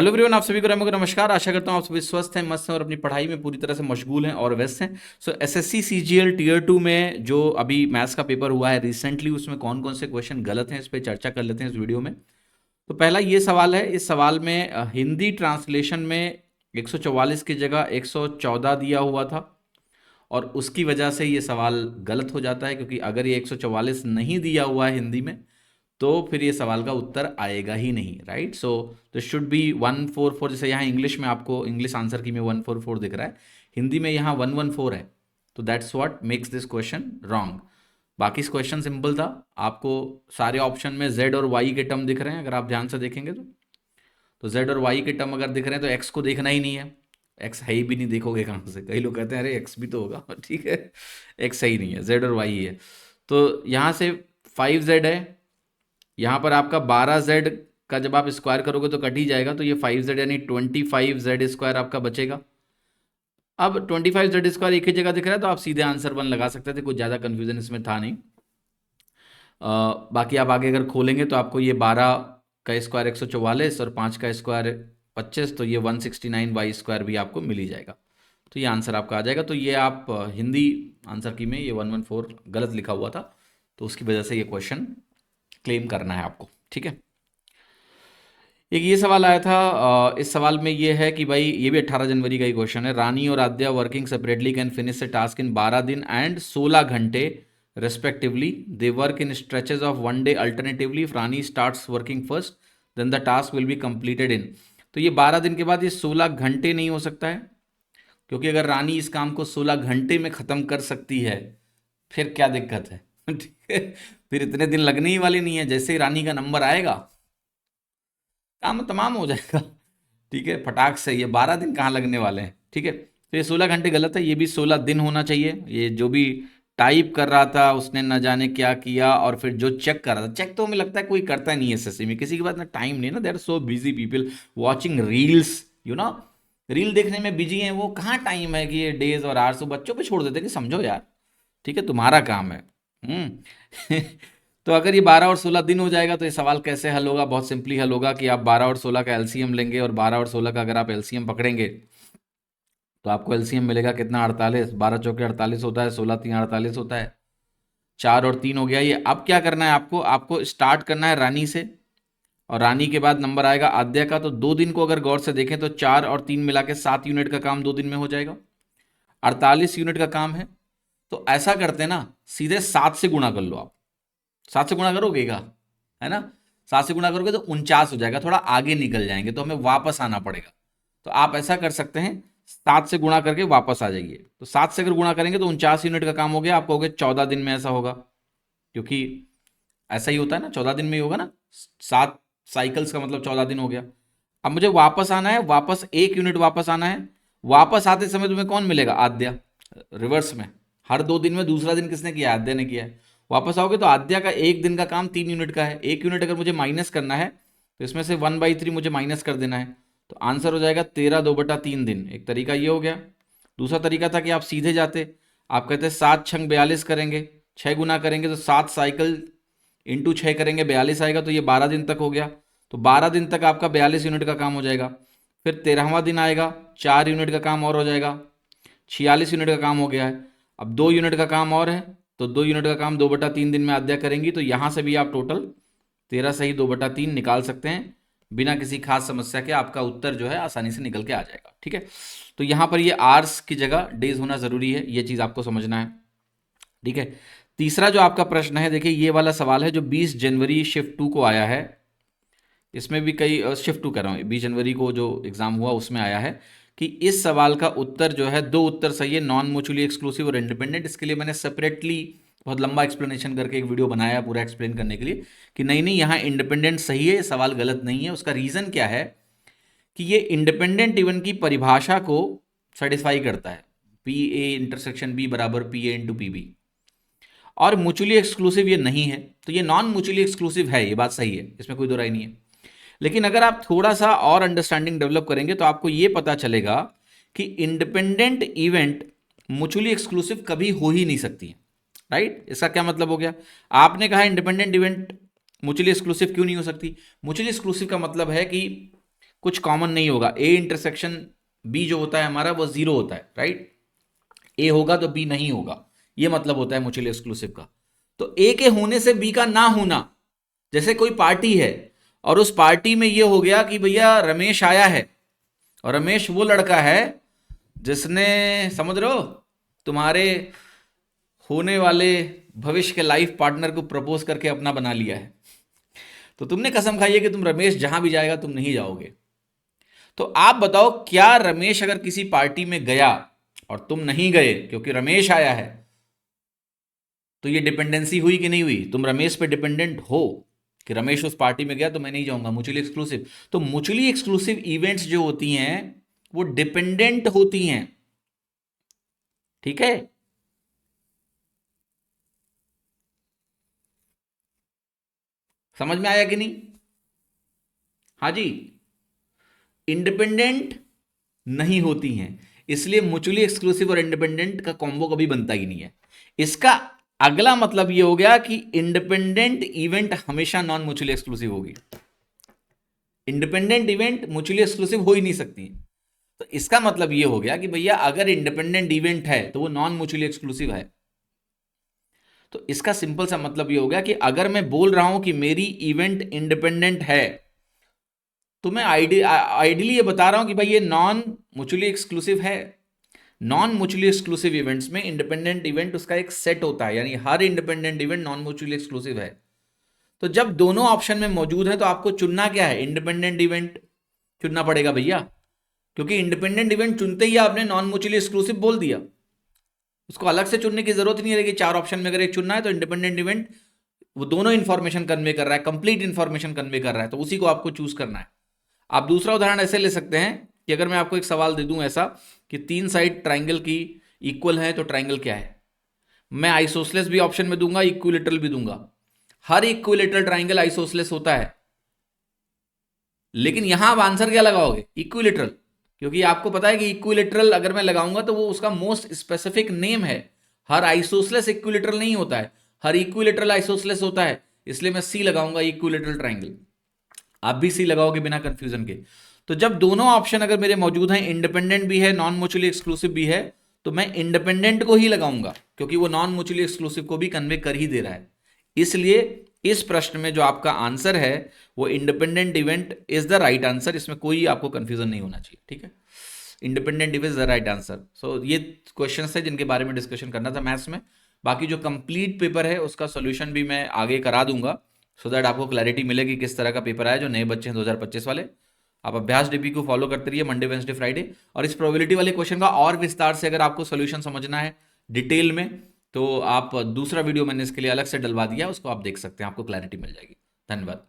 Hello everyone, आप सभी को राम को नमस्कार। आशा करता हूँ आप सभी स्वस्थ हैं, मस्त हैं और अपनी पढ़ाई में पूरी तरह से मशगूल हैं और व्यस्त हैं। सो एसएससी सीजीएल टीयर 2 में जो अभी मैथ्स का पेपर हुआ है रिसेंटली, उसमें कौन कौन से क्वेश्चन गलत हैं इस पर चर्चा कर लेते हैं इस वीडियो में। तो पहला ये सवाल है, इस सवाल में हिंदी ट्रांसलेशन में 144 की जगह 114 दिया हुआ था और उसकी वजह से ये सवाल गलत हो जाता है, क्योंकि अगर ये 144 नहीं दिया हुआ है हिंदी में तो फिर ये सवाल का उत्तर आएगा ही नहीं। Right, so this should be 144। जैसे यहाँ इंग्लिश में आपको इंग्लिश आंसर की में 144 दिख रहा है, हिंदी में यहाँ 114 है। तो that's what makes this question wrong. बाकी इस क्वेश्चन सिंपल था। आपको सारे ऑप्शन में जेड और वाई के टर्म दिख रहे हैं, अगर आप ध्यान से देखेंगे तो जेड और वाई के टर्म अगर दिख रहे हैं तो एक्स को देखना ही नहीं है। एक्स है ही भी नहीं, देखोगे कहाँ से? कई लोग कहते हैं अरे एक्स भी तो होगा ठीक है, एक्स सही नहीं है, जेड और वाई ही है। तो यहाँ से 5z है, यहाँ पर आपका 12z का जब आप स्क्वायर करोगे तो कट ही जाएगा, तो ये 5z यानी 25z स्क्वायर आपका बचेगा। अब 25z स्क्वायर एक ही जगह दिख रहा है तो आप सीधे आंसर 1 लगा सकते थे, कुछ ज़्यादा कन्फ्यूजन इसमें था नहीं। बाकी आप आगे अगर खोलेंगे तो आपको ये 12 का स्क्वायर 144 और 5 का स्क्वायर 25, तो ये 169y स्क्वायर भी आपको मिल ही जाएगा। तो ये आंसर आपका आ जाएगा। तो ये आप हिंदी आंसर की में ये 114 गलत लिखा हुआ था, तो उसकी वजह से ये क्वेश्चन क्लेम करना है आपको। ठीक है, एक ये सवाल आया था। इस सवाल में ये है कि भाई, ये भी 18 जनवरी का ही क्वेश्चन है। रानी और Aadya working separately can finish the task in 12 दिन एंड 16 घंटे respectively. They work in stretches of 1 day alternatively. If Rani starts working first then the task will be completed in. तो ये 12 दिन के बाद ये 16 घंटे नहीं हो सकता है, क्योंकि अगर रानी इस काम को 16 घंटे में ख़त्म कर सकती है फिर क्या दिक्कत है ठीक है, फिर इतने दिन लगने ही वाले नहीं है। जैसे ही रानी का नंबर आएगा काम तमाम हो जाएगा। ठीक है, फटाक से। ये 12 दिन कहाँ लगने वाले हैं? ठीक है, तो ये 16 घंटे गलत है, ये भी 16 दिन होना चाहिए। ये जो भी टाइप कर रहा था उसने न जाने क्या किया, और फिर जो चेक कर रहा था, चेक तो हमें लगता है कोई करता नहीं है एसएससी में, किसी के पास ना टाइम नहीं है ना। They are so busy people watching reels, you know, reel देखने में बिजी हैं वो। कहाँ टाइम है कि ये डेज और आवर्स बच्चों पे छोड़ देते हैं कि समझो यार, ठीक है तुम्हारा काम है। तो अगर ये 12 और 16 दिन हो जाएगा तो ये सवाल कैसे हल होगा? बहुत सिंपली हल होगा कि आप 12 और 16 का एलसीएम लेंगे, और 12 और 16 का अगर आप एलसीएम पकड़ेंगे तो आपको एलसीएम मिलेगा कितना? 48। 12 चौके 48 होता है, 16 तीन 48 होता है, 4 और 3 हो गया ये। अब क्या करना है आपको? आपको स्टार्ट करना है रानी से, और रानी के बाद नंबर आएगा आद्या का। तो 2 दिन को अगर गौर से देखें तो 4 और 3 मिला के 7 यूनिट का काम 2 दिन में हो जाएगा। 48 यूनिट का काम है, तो ऐसा करते हैं ना, सीधे 7 से गुणा कर लो आप। 7 से गुणा करोगे क्या? है ना, 7 से गुणा करोगे तो 49 हो जाएगा, थोड़ा आगे निकल जाएंगे तो हमें वापस आना पड़ेगा। तो आप ऐसा कर सकते हैं, 7 से गुणा करके वापस आ जाइए। तो 7 से अगर गुणा करेंगे तो 49 यूनिट का काम हो गया। आप कहोगे 14 दिन में ऐसा होगा, क्योंकि ऐसा ही होता है ना, 14 दिन में ही होगा ना। 7 साइकिल्स का मतलब 14 दिन हो गया। अब मुझे वापस आना है, वापस 1 यूनिट वापस आना है। वापस आते समय तुम्हें कौन मिलेगा? आद्या। रिवर्स में, हर 2 दिन में दूसरा दिन किसने किया? आद्या ने किया है। वापस आओगे तो आद्या का 1 दिन का काम 3 यूनिट का है। 1 यूनिट अगर मुझे माइनस करना है तो इसमें से 1/3 मुझे माइनस कर देना है। तो आंसर हो जाएगा 13 2/3 दिन। एक तरीका ये हो गया। दूसरा तरीका था कि आप सीधे जाते, आप कहते 7 छंग 42 करेंगे, 6 गुना करेंगे तो 7 साइकिल इंटू 6 करेंगे 42 आएगा, तो ये 12 दिन तक हो गया। तो 12 दिन तक आपका 42 यूनिट का काम हो जाएगा। फिर 13वां दिन आएगा, 4 यूनिट का काम और हो जाएगा, 46 यूनिट का काम हो गया है। अब 2 यूनिट का काम और है, तो 2 यूनिट का काम 2/3 दिन में आद्या करेंगी। तो यहाँ से भी आप टोटल 13 सही 2/3 निकाल सकते हैं बिना किसी खास समस्या के। आपका उत्तर जो है आसानी से निकल के आ जाएगा। ठीक है, तो यहाँ पर ये आर्स की जगह डेज होना ज़रूरी है, ये चीज़ आपको समझना है। ठीक है, तीसरा जो आपका प्रश्न है, देखिए ये वाला सवाल है जो 20 जनवरी शिफ्ट 2 को आया है। इसमें भी कई शिफ्ट 2 कर रहा हूँ, 20 जनवरी को जो एग्ज़ाम हुआ उसमें आया है कि इस सवाल का उत्तर जो है, 2 उत्तर सही है, नॉन म्यूचुअली एक्सक्लूसिव और इंडिपेंडेंट। इसके लिए मैंने सेपरेटली बहुत लंबा एक्सप्लेनेशन करके एक वीडियो बनाया है पूरा एक्सप्लेन करने के लिए कि नहीं नहीं यहाँ इंडिपेंडेंट सही है, ये सवाल गलत नहीं है। उसका रीज़न क्या है कि ये इंडिपेंडेंट इवन की परिभाषा को सेटिस्फाई करता है। पी ए इंटरसेक्शन बी बराबर P A into P B, और म्यूचुअली एक्सक्लूसिव ये नहीं है। तो ये नॉन म्यूचुअली एक्सक्लूसिव है, ये बात सही है, इसमें कोई दो राय नहीं है। लेकिन अगर आप थोड़ा सा और अंडरस्टैंडिंग डेवलप करेंगे तो आपको ये पता चलेगा कि इंडिपेंडेंट इवेंट म्यूचुअली एक्सक्लूसिव कभी हो ही नहीं सकती है। राइट, इसका क्या मतलब हो गया? आपने कहा इंडिपेंडेंट इवेंट म्यूचुअली एक्सक्लूसिव क्यों नहीं हो सकती? म्यूचुअली एक्सक्लूसिव का मतलब है कि कुछ कॉमन नहीं होगा। ए इंटरसेक्शन बी जो होता है हमारा वो 0 होता है, राइट। ए होगा तो बी नहीं होगा, ये मतलब होता है म्यूचुअली एक्सक्लूसिव का। तो ए के होने से बी का ना होना, जैसे कोई पार्टी है और उस पार्टी में ये हो गया कि भैया रमेश आया है, और रमेश वो लड़का है जिसने, समझ रहे हो, तुम्हारे होने वाले भविष्य के लाइफ पार्टनर को प्रपोज करके अपना बना लिया है। तो तुमने कसम खाई है कि तुम रमेश जहां भी जाएगा तुम नहीं जाओगे। तो आप बताओ, क्या रमेश अगर किसी पार्टी में गया और तुम नहीं गए क्योंकि रमेश आया है, तो ये डिपेंडेंसी हुई कि नहीं हुई? तुम रमेश पे डिपेंडेंट हो कि रमेश उस पार्टी में गया तो मैं नहीं जाऊंगा, म्यूचुअली एक्सक्लूसिव। तो म्यूचुअली एक्सक्लूसिव इवेंट्स जो होती हैं वो डिपेंडेंट होती हैं, ठीक है। समझ में आया कि नहीं? हाँ जी, इंडिपेंडेंट नहीं होती हैं, इसलिए म्यूचुअली एक्सक्लूसिव और इंडिपेंडेंट का कॉम्बो कभी बनता ही नहीं है। इसका अगला मतलब ये हो गया कि इंडिपेंडेंट इवेंट हमेशा नॉन म्यूचुअली एक्सक्लूसिव होगी। इंडिपेंडेंट इवेंट म्यूचुअली एक्सक्लूसिव हो ही नहीं सकती। तो इसका मतलब ये हो गया कि भैया अगर इंडिपेंडेंट इवेंट है तो वो नॉन म्यूचुअली एक्सक्लूसिव है। तो इसका सिंपल सा मतलब ये हो गया कि अगर मैं बोल रहा हूं कि मेरी इवेंट इंडिपेंडेंट है, तो मैं आइडियली ये बता रहा हूं कि भाई ये नॉन म्यूचुअली एक्सक्लूसिव है। नॉन म्यूचुअली एक्सक्लूसिव इवेंट्स में इंडिपेंडेंट इवेंट उसका एक सेट होता है, यानी हर independent event non mutually exclusive है। तो जब दोनों ऑप्शन में मौजूद है तो आपको चुनना क्या है? इंडिपेंडेंट इवेंट चुनना पड़ेगा भैया, क्योंकि इंडिपेंडेंट इवेंट चुनते ही आपने नॉन म्यूचुअली एक्सक्लूसिव बोल दिया। उसको अलग से चुनने की जरूरत नहीं रहेगी। 4 ऑप्शन में अगर एक चुनना है तो इंडिपेंडेंट इवेंट वो दोनों इंफॉर्मेशन कन्वे कर रहा है, कंप्लीट इंफॉर्मेशन कन्वे कर रहा है, तो उसी को आपको चूज करना है। आप दूसरा उदाहरण ऐसे ले सकते हैं कि अगर मैं आपको एक सवाल दे दूं ऐसा कि 3 साइड ट्राइंगल की इक्वल है तो ट्राइंगल क्या है? मैं आइसोसेलेस भी ऑप्शन में दूंगा, इक्विलेटरल भी दूंगा। हर इक्विलेटरल ट्राइंगल आइसोसेलेस होता है, लेकिन यहां आप आंसर क्या लगाओगे? इक्विलेटरल, क्योंकि आपको पता है कि इक्विलेटरल अगर मैं लगाऊंगा तो वो उसका मोस्ट स्पेसिफिक नेम है। हर आइसोसेलेस इक्विलेटरल नहीं होता है, हर इक्विलेटरल आइसोसेलेस होता है, इसलिए मैं सी लगाऊंगा, इक्विलेटरल ट्राइंगल। आप भी सी लगाओगे बिना कंफ्यूजन के। तो जब दोनों ऑप्शन अगर मेरे मौजूद हैं, इंडिपेंडेंट भी है नॉन म्यूचुअली एक्सक्लूसिव भी है, तो मैं इंडिपेंडेंट को ही लगाऊंगा, क्योंकि वो नॉन म्यूचुअली एक्सक्लूसिव को भी कन्वे कर ही दे रहा है। इसलिए इस प्रश्न में जो आपका आंसर है वो independent event is the right answer. इसमें कोई आपको कंफ्यूजन नहीं होना चाहिए, ठीक है। Independent event is the right answer. So ये क्वेश्चन है जिनके बारे में डिस्कशन करना था मैथ्स में। बाकी जो कंप्लीट पेपर है उसका सोल्यूशन भी मैं आगे करा दूंगा, सो दैट आपको क्लैरिटी मिलेगी किस तरह का पेपर आया। जो नए बच्चे हैं 2025 वाले, आप अभ्यास डीपी को फॉलो करते रहिए मंडे वेंसडे फ्राइडे। और इस प्रोबेबिलिटी वाले क्वेश्चन का और विस्तार से अगर आपको सोल्यूशन समझना है डिटेल में, तो आप दूसरा वीडियो मैंने इसके लिए अलग से डलवा दिया, उसको आप देख सकते हैं, आपको क्लैरिटी मिल जाएगी। धन्यवाद।